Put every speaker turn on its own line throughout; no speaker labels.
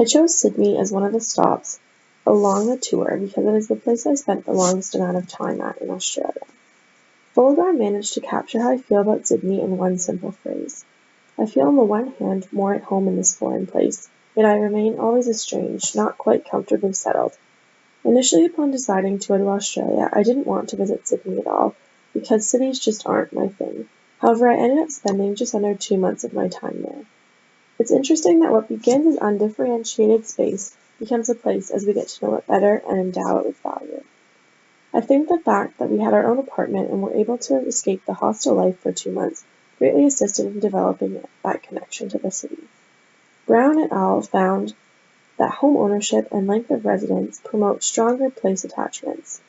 I chose Sydney as one of the stops along the tour because it is the place I spent the longest amount of time at in Australia. Folgar managed to capture how I feel about Sydney in one simple phrase. I feel on the one hand more at home in this foreign place, yet I remain always estranged, not quite comfortably settled. Initially, upon deciding to go to Australia, I didn't want to visit Sydney at all, because cities just aren't my thing. However, I ended up spending just under 2 months of my time there. It's interesting that what begins as undifferentiated space becomes a place as we get to know it better and endow it with value. I think the fact that we had our own apartment and were able to escape the hostel life for 2 months greatly assisted in developing that connection to the city. Brown et al. Found that home ownership and length of residence promote stronger place attachments.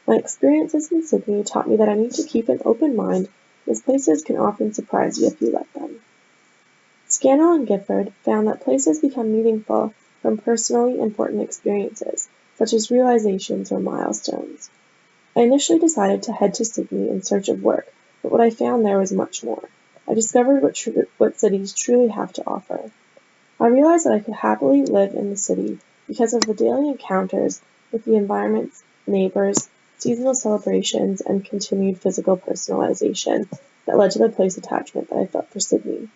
My experiences in Sydney taught me that I need to keep an open mind, as places can often surprise you if you let them. Scannell and Gifford found that places become meaningful from personally important experiences, such as realizations or milestones. I initially decided to head to Sydney in search of work, but what I found there was much more. I discovered what cities truly have to offer. I realized that I could happily live in the city because of the daily encounters with the environment's neighbors, seasonal celebrations, and continued physical personalization that led to the place attachment that I felt for Sydney.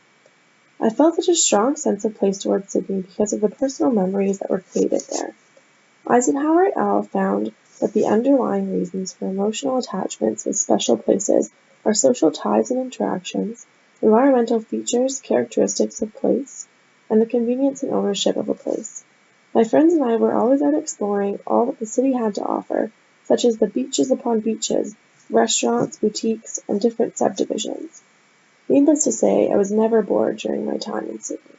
I felt such a strong sense of place towards Sydney because of the personal memories that were created there. Eisenhower et al. Found that the underlying reasons for emotional attachments with special places are social ties and interactions, environmental features, characteristics of place, and the convenience and ownership of a place. My friends and I were always out exploring all that the city had to offer, such as the beaches upon beaches, restaurants, boutiques, and different subdivisions. Needless to say, I was never bored during my time in Sydney.